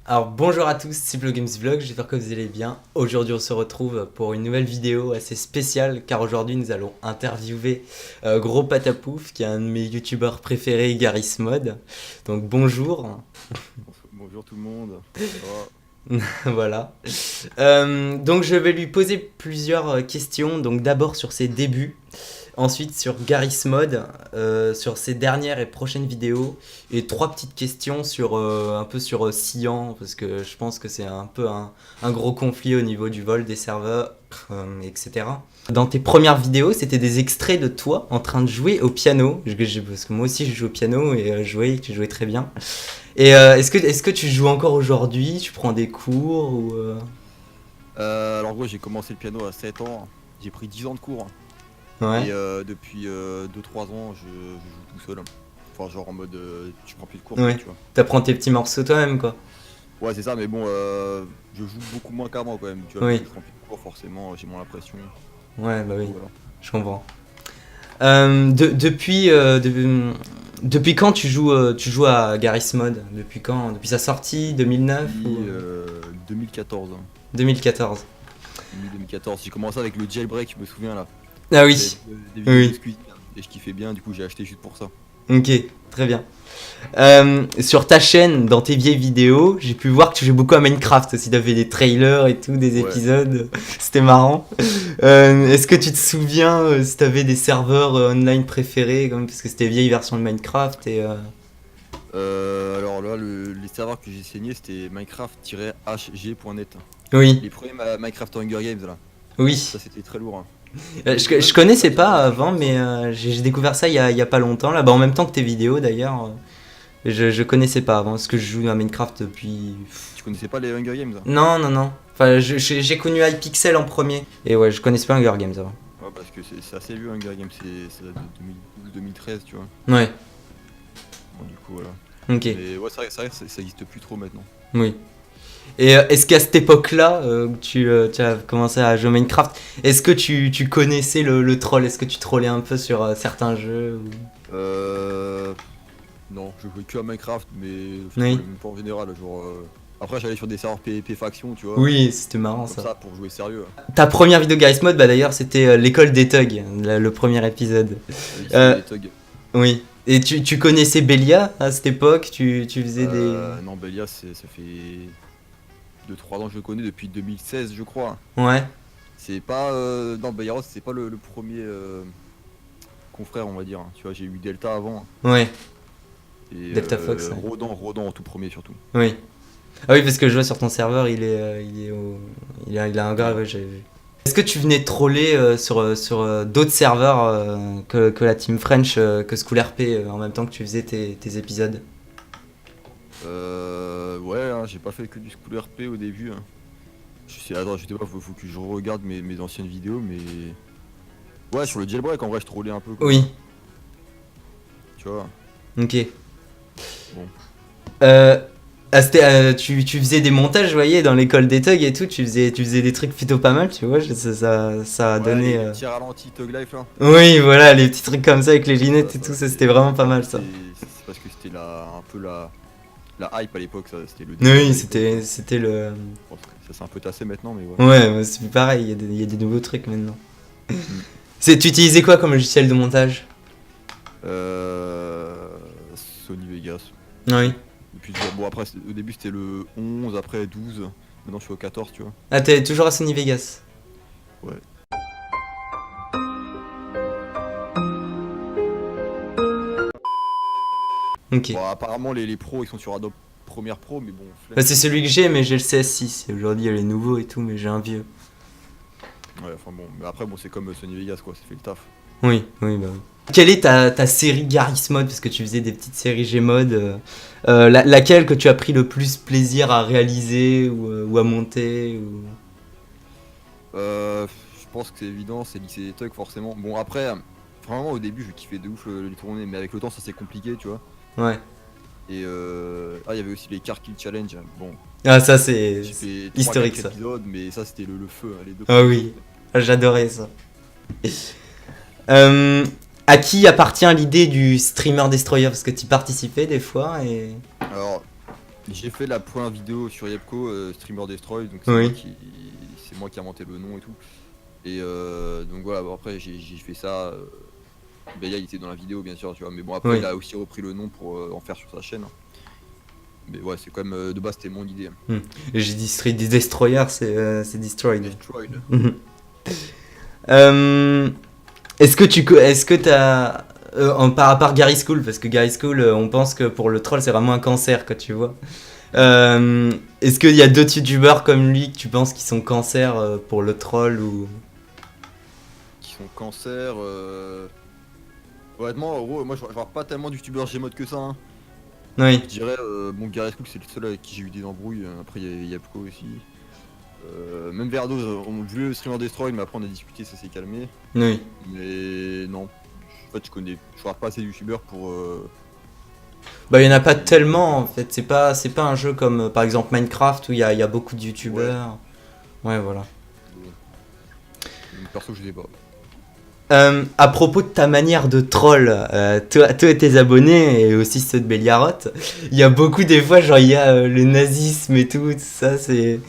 Alors bonjour à tous, c'est Games Vlog, j'espère que vous allez bien. Aujourd'hui on se retrouve pour une nouvelle vidéo assez spéciale car aujourd'hui nous allons interviewer Gros Patapouf qui est un de mes youtubeurs préférés, Garry's Mod. Donc bonjour. Bonjour tout le monde. Ça Voilà. Donc je vais lui poser plusieurs questions, donc d'abord sur ses débuts. Ensuite sur Garry's Mod, sur ses dernières et prochaines vidéos, et trois petites questions sur un peu sur Cyan, parce que je pense que c'est un peu un gros conflit au niveau du vol des serveurs, etc. Dans tes premières vidéos, c'était des extraits de toi en train de jouer au piano, parce que moi aussi je joue au piano et je voyais que tu jouais très bien. Et est-ce que tu joues encore aujourd'hui? Tu prends des cours ou Alors gros, j'ai commencé le piano à 7 ans. J'ai pris 10 ans de cours. Ouais. Et depuis 2-3 ans, je joue tout seul. Enfin genre en mode, tu prends plus de cours, Ouais. tu vois. T'apprends tes petits morceaux toi-même, quoi. Ouais, c'est ça, mais bon, je joue beaucoup moins qu'avant quand même. Tu vois, vu Oui. que je prends plus de cours, forcément, j'ai moins l'impression. Ouais, bah Du oui, coup, voilà. je comprends. Depuis quand tu joues à Garry's Mod? Depuis quand? Depuis sa sortie, 2009 ou Depuis 2014. 2014? 2014. J'ai commencé avec le jailbreak, je me souviens là. Ah J'avais oui, vu des vidéos de oui, Squeezie et je kiffais bien, du coup j'ai acheté juste pour ça. ok, très bien. Sur ta chaîne, dans tes vieilles vidéos, j'ai pu voir que tu jouais beaucoup à Minecraft aussi. T'avais des trailers et tout, des Ouais. épisodes, c'était marrant. Est-ce que tu te souviens si t'avais des serveurs online préférés, parce que c'était vieille version de Minecraft et Alors là, les serveurs que j'ai saignés, c'était minecraft-hg.net. oui, Les premiers Minecraft Hunger Games là. oui. Ça c'était très lourd. Hein. Je Je sais connaissais pas si pas t'as avant, joué à ça. mais j'ai découvert ça il y a pas longtemps, là, bah, en même temps que tes vidéos d'ailleurs. Je connaissais pas avant, parce que je joue à Minecraft depuis. Tu connaissais pas les Hunger Games? Hein. Non, non, non. Enfin, j'ai connu Hypixel en premier. Et ouais, je connaissais pas Hunger Games avant. Ouais, parce que c'est assez vieux Hunger Games, ça date de 2012-2013, tu vois. Ouais, Bon, du coup, voilà. ok, Mais ouais, c'est vrai que ça existe plus trop maintenant. oui. Et est-ce qu'à cette époque-là, où tu as commencé à jouer à Minecraft, est-ce que tu connaissais le troll? Est-ce que tu trollais un peu sur certains jeux Euh. Non, je jouais que à Minecraft, mais je Oui. trouvais même pas en général. Genre, après, j'allais sur des serveurs PvP faction, tu vois. Oui, c'était marrant Comme ça. ça, pour jouer sérieux. Ta première vidéo Garry's Mod, bah d'ailleurs, c'était l'école des thugs, le premier épisode. Le lycée Euh, des thugs. oui. Et tu connaissais Belia à cette époque? Tu faisais des. Non, Belia, ça fait 2-3 ans que je le connais, depuis 2016, je crois. Ouais. C'est pas. Non, Bayaros, c'est pas le premier confrère, on va dire. Hein. Tu vois, j'ai eu Delta avant. Ouais. Et Delta Fox, ouais. Rodan en tout premier, surtout. Oui. Ah oui, parce que je vois sur ton serveur, il a un grave, ouais, j'avais vu. Est-ce que tu venais troller sur d'autres serveurs que la Team French, que School RP, en même temps que tu faisais tes épisodes? Ouais, hein, j'ai pas fait que du School RP au début. Hein. Attends, je sais pas, faut que je regarde mes anciennes vidéos, mais. Ouais, sur le jailbreak, en vrai, je trollais un peu, quoi. Oui, Tu vois. ok. Bon. Euh, tu faisais des montages, je voyais, dans l'école des thugs et tout, tu faisais des trucs plutôt pas mal, tu vois, ça a Ouais, donné. les petits ralentis Thug Life, là. Oui, voilà, les petits trucs comme ça avec les Ça, lunettes et ça, tout, ça c'était vraiment pas en mal plus, ça. c'est parce que c'était un peu la hype à l'époque, ça, c'était le début Oui, à l'époque. c'était le. Bon, ça s'est un peu tassé maintenant, mais voilà. Ouais, c'est plus pareil, il y a des nouveaux trucs maintenant. Mm. Tu utilisais quoi comme logiciel de montage? Euh, Sony Vegas. Oui. Bon, après, au début c'était le 11, après 12. Maintenant je suis au 14, tu vois. Ah, t'es toujours à Sony Vegas? Ouais. Ok. Bon, apparemment les pros ils sont sur Adobe Premiere Pro, mais bon, Bah, flemme. c'est celui que j'ai, mais j'ai le CS6. Et aujourd'hui, il y a les nouveaux et tout, mais j'ai un vieux. Ouais, enfin bon, mais après, bon, c'est comme Sony Vegas quoi, ça fait le taf. Oui, oui, bah oui. Quelle est ta série Garry's Mod? Parce que tu faisais des petites séries Gmod. Laquelle que tu as pris le plus plaisir à réaliser ou à monter Je pense que c'est évident, c'est lycée des Tugs forcément. Bon, après, vraiment au début je kiffais de ouf les tournées, mais avec le temps ça c'est compliqué, tu vois. Ouais. Et il y avait aussi les Car Kill Challenge. Bon, Ah, ça, c'est j'ai fait historique 3-4 ça. épisodes, mais ça c'était le feu, hein, les deux Ah premiers oui, épisodes. j'adorais ça. Euh, à qui appartient l'idée du streamer destroyer? Parce que tu participais des fois et. Alors, J'ai fait la première vidéo sur Yepco, Streamer Destroy, donc Oui. c'est moi qui ai inventé le nom et tout. Et donc voilà, bon, après j'ai fait ça. Belia il était dans la vidéo bien sûr, tu vois, mais bon après Oui. il a aussi repris le nom pour en faire sur sa chaîne. Mais ouais, c'est quand même de base c'était mon idée. J'ai dit Street Destroyer, c'est Destroyed. Destroyed. Euh, est-ce que t'as à part Gary School, parce que Gary School, on pense que pour le troll c'est vraiment un cancer, quoi, tu vois. Est-ce qu'il y a d'autres youtubeurs comme lui que tu penses qui sont cancer pour le troll ou Qui sont cancer. Honnêtement, en gros, moi je regarde pas tellement de youtubeurs Gmod que ça. Hein. Oui, Je dirais, bon, Gareth Cook c'est le seul avec qui j'ai eu des embrouilles. Après il y a Yepco aussi. Même Verdo, on voulait le streamer Destroy, mais après on a discuté, ça s'est calmé. oui. Mais non, en fait je regarde pas assez de youtubeurs pour. Bah il y en a pas tellement en fait. C'est pas un jeu comme par exemple Minecraft où il y a beaucoup de youtubeurs. Ouais, voilà. Perso je sais pas. À propos de ta manière de troll, toi et tes abonnés, et aussi ceux de Béliarotte, il y a beaucoup des fois, genre il y a le nazisme et tout ça, c'est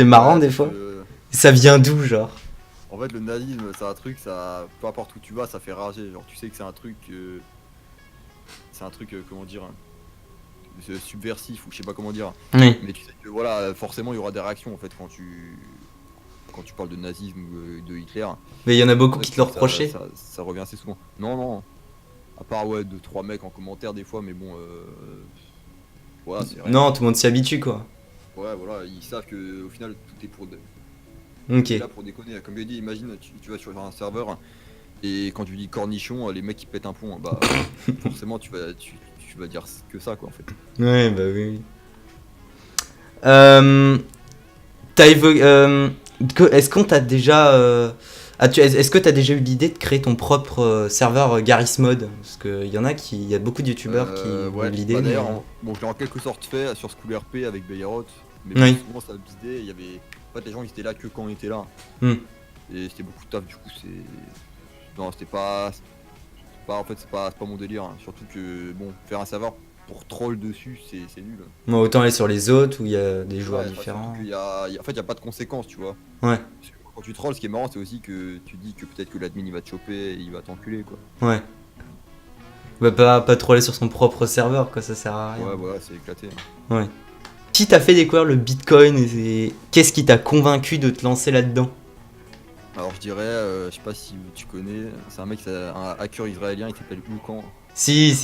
marrant Ouais, des fois. Ça vient d'où, genre? en fait le nazisme c'est un truc, ça, peu importe où tu vas, ça fait rager. Genre tu sais que c'est un truc. Comment dire. Subversif ou je sais pas comment dire. Oui, Mais tu sais que voilà, forcément il y aura des réactions en fait quand tu parles de nazisme ou de Hitler. mais il y en a beaucoup Ouais, qui te le ça, reprochaient. ça revient assez souvent. Non, non. À part ouais, 2-3 mecs en commentaire des fois, mais bon, voilà, c'est rien. Non, tout le monde s'y habitue, quoi. Ouais, voilà, ils savent que au final tout est Ok. là pour déconner. Comme je dit, imagine, tu vas sur un serveur et quand tu dis cornichon, les mecs ils pètent un pont. Bah forcément tu vas dire que ça quoi en fait. Ouais, bah oui. Oui. Euh, est-ce qu'on t'a déjà. Est-ce que t'as déjà eu l'idée de créer ton propre serveur Garry's Mod? Parce qu'il y en a il y a beaucoup de youtubeurs qui ont eu Ouais, l'idée. bah Mais... d'ailleurs, bon, je l'ai en quelque sorte fait sur School RP avec Bayerot, mais bon, Oui. souvent ça bidait, il y avait. En fait, les gens ils étaient là que quand on était là. Hmm. Et c'était beaucoup de taf, du coup, c'est. Non, c'était pas. En fait, c'est pas mon délire. Hein. Surtout que, bon, faire un serveur pour troll dessus, c'est nul. Bon, autant aller sur les autres où il y a des joueurs Ouais, enfin, différents. surtout en fait, il y a pas de conséquences, tu vois. Ouais, Parce que quand tu trolls, ce qui est marrant, c'est aussi que tu dis que peut-être que l'admin il va te choper et il va t'enculer, quoi. ouais. Bah, pas trop aller sur son propre serveur, quoi, ça sert à rien. Ouais, voilà, c'est éclaté. Ouais. Qui t'a fait découvrir le Bitcoin et qu'est-ce qui t'a convaincu de te lancer là-dedans? Alors, je dirais, je sais pas si tu connais, c'est un mec, c'est un hacker israélien, il s'appelle Ukan. Si.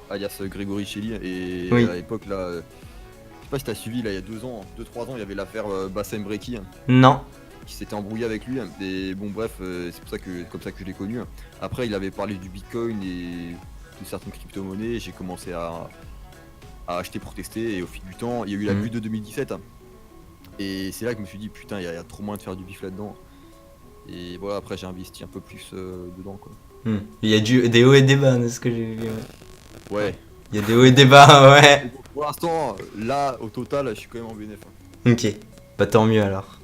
Alias Grégory Cheli et Oui. à l'époque là je sais pas si t'as suivi là il y a 2 3 ans il y avait l'affaire Bassem Breki Non. qui s'était embrouillé avec lui et bon bref c'est pour ça que comme ça que je l'ai connu. Après il avait parlé du Bitcoin et de certaines crypto-monnaies, j'ai commencé à acheter pour tester et au fil du temps il y a eu la bulle de 2017 et c'est là que je me suis dit putain il y a trop moyen de faire du bif là-dedans et voilà après j'ai investi un peu plus dedans quoi. Il y a des hauts et des bas, de ce que j'ai vu. Ouais. Il y a des hauts et des bas, ouais. Pour l'instant là au total je suis quand même en bénéfice. Ok, bah tant mieux alors.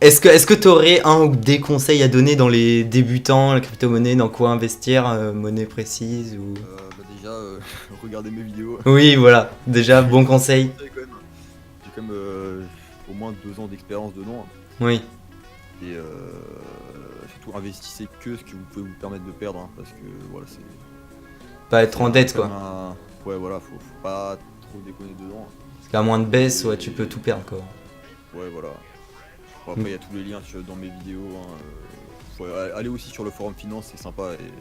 Est-ce que tu aurais un ou des conseils à donner dans les débutants, la crypto-monnaie, dans quoi investir, monnaie précise ou... Bah déjà, regardez mes vidéos. Oui, voilà, déjà, bon conseil. J'ai quand même au moins 2 ans d'expérience dedans. Oui, Et surtout, investissez que ce que vous pouvez vous permettre de perdre. Hein, parce que voilà, c'est. pas être en dette comme quoi. Ouais, voilà, faut pas trop déconner dedans. Parce qu'à moins de baisse, ouais, tu peux tout perdre quoi. Ouais, voilà. Bon, après, il y a tous les liens dans mes vidéos. Hein, faut aller aussi sur le forum finance, c'est sympa. Et...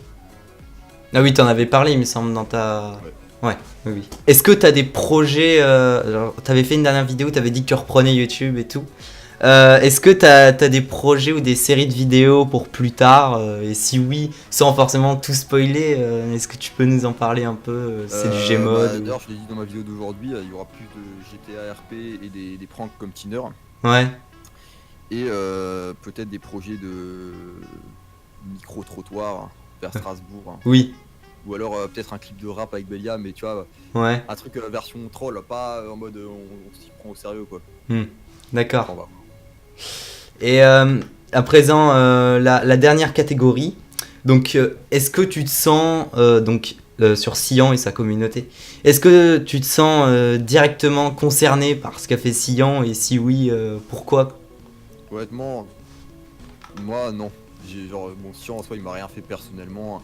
Ah oui, t'en avais parlé, il me semble, dans ta... Ouais. Ouais, oui. Est-ce que t'as des projets... t'avais fait une dernière vidéo, t'avais dit que tu reprenais YouTube et tout. Est-ce que t'as des projets ou des séries de vidéos pour plus tard et si oui, sans forcément tout spoiler, est-ce que tu peux nous en parler un peu c'est du Gmod ou... D'ailleurs, je l'ai dit dans ma vidéo d'aujourd'hui, il y aura plus de GTA RP et des pranks comme Tinder. Ouais, Et peut-être des projets de micro-trottoir vers Strasbourg. Hein. oui, Ou alors peut-être un clip de rap avec Belia, mais tu vois, ouais, un truc version troll, pas en mode on s'y prend au sérieux quoi. d'accord. Enfin, voilà. Et à présent, la dernière catégorie. Donc, est-ce que tu te sens... donc, sur Sian et sa communauté. Est-ce que tu te sens directement concerné par ce qu'a fait Sian, et si oui, pourquoi? Honnêtement, moi non. Bon, Sion en soi il m'a rien fait personnellement.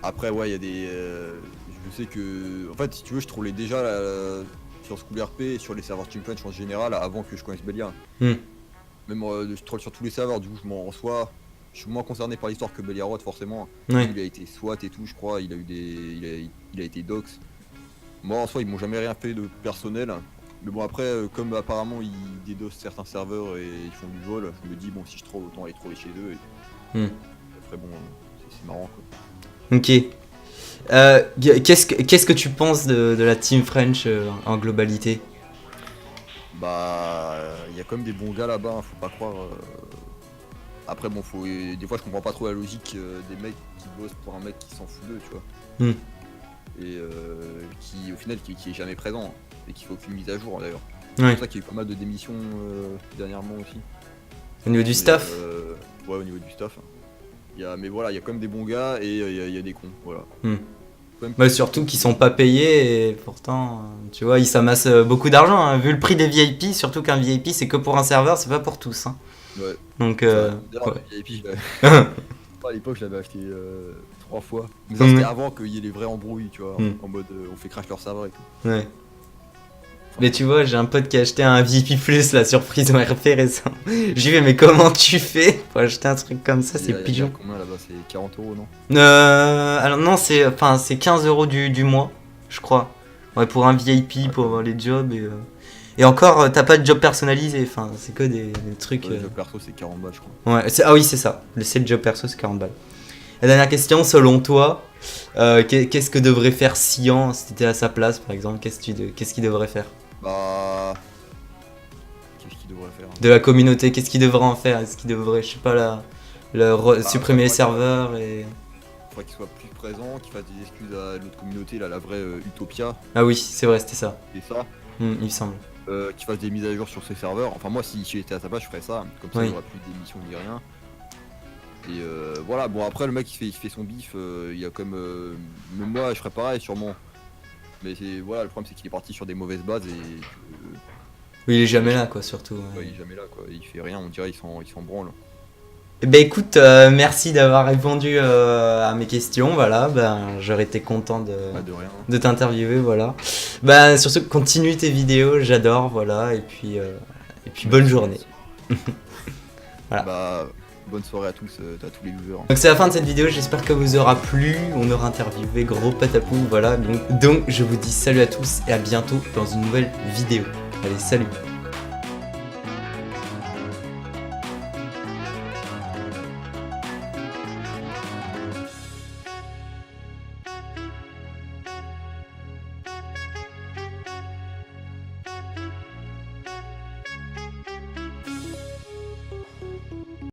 Après ouais il y a des. Je sais que. En fait si tu veux je trollais déjà sur School RP et sur les serveurs Team Punch en général avant que je connaisse Belia. Même je troll sur tous les serveurs, du coup en soi. Je suis moins concerné par l'histoire que Belliarod forcément. Ouais. Il a été SWAT et tout je crois, il a eu des. Il a été dox. Moi en soi ils m'ont jamais rien fait de personnel. Mais bon après comme apparemment ils dédosent certains serveurs et ils font du vol, je me dis bon si je troll autant aller troller chez eux et après bon c'est marrant quoi. Ok. Qu'est-ce que tu penses de la Team French en globalité? Bah il y a quand même des bons gars là-bas, hein, faut pas croire. Après bon des fois je comprends pas trop la logique des mecs qui bossent pour un mec qui s'en fout d'eux tu vois. Et qui au final qui est jamais présent et qu'il faut aucune mise à jour d'ailleurs. C'est pour ça qu'il y a eu pas mal de démissions dernièrement aussi. Au niveau du staff Ouais au niveau du staff. Mais voilà, il y a quand même des bons gars et il y a des cons, voilà. Bah, surtout qu'ils sont pas payés et pourtant, tu vois, ils s'amassent beaucoup d'argent. Hein. Vu le prix des VIP, surtout qu'un VIP c'est que pour un serveur, c'est pas pour tous. Hein. Ouais. Donc, le VIP, à l'époque, je l'avais acheté 3 fois. Mais ça, c'était avant qu'il y ait les vrais embrouilles, tu vois, en mode on fait crash leur serveur et tout. Ouais. Mais tu vois, j'ai un pote qui a acheté un VIP Plus, la surprise au RP récent. J'ai vu, mais comment tu fais pour acheter un truc comme ça? C'est pigeon. Combien là-bas? C'est 40 € non? Alors non, c'est 15 € du mois, je crois. Ouais, pour un VIP, pour avoir les jobs et encore, t'as pas de job personnalisé, enfin, c'est que des trucs. Le job perso, c'est 40 balles, je crois. Ouais, ah oui, c'est ça. C'est le job perso, c'est 40 balles. La dernière question, selon toi, qu'est-ce que devrait faire Sian si t'étais à sa place, par exemple? Qu'est-ce qu'il devrait faire? Bah. Qu'est-ce qu'il devrait faire? De la communauté, qu'est-ce qu'il devrait en faire? Est-ce qu'il devrait, je sais pas, supprimer les serveurs et. Faudrait qu'il soit plus présent, qu'il fasse des excuses à l'autre communauté, là, la vraie Utopia. Ah oui, c'est vrai, c'était ça. Et ça. Il me semble. Qu'il fasse des mises à jour sur ses serveurs. Enfin, moi, si j'étais à sa place, je ferais ça. Comme ça, il n'y aura plus d'émissions ni rien. Et voilà, bon, après, le mec, il fait son bif. Il y a comme. Même moi, je ferais pareil, sûrement. Mais voilà, le problème, c'est qu'il est parti sur des mauvaises bases et. Oui, il est jamais là, quoi, surtout. Ouais, il est jamais là, quoi. Il fait rien, on dirait, il s'en branle. Bah écoute, merci d'avoir répondu à mes questions, voilà, j'aurais été content de t'interviewer, voilà. Surtout continue tes vidéos, j'adore, voilà, et puis bonne journée. Voilà. Bonne soirée à tous, à tous les viewers. Donc c'est la fin de cette vidéo, j'espère que vous aura plu, on aura interviewé gros patapou, voilà, donc je vous dis salut à tous et à bientôt dans une nouvelle vidéo. Allez, salut.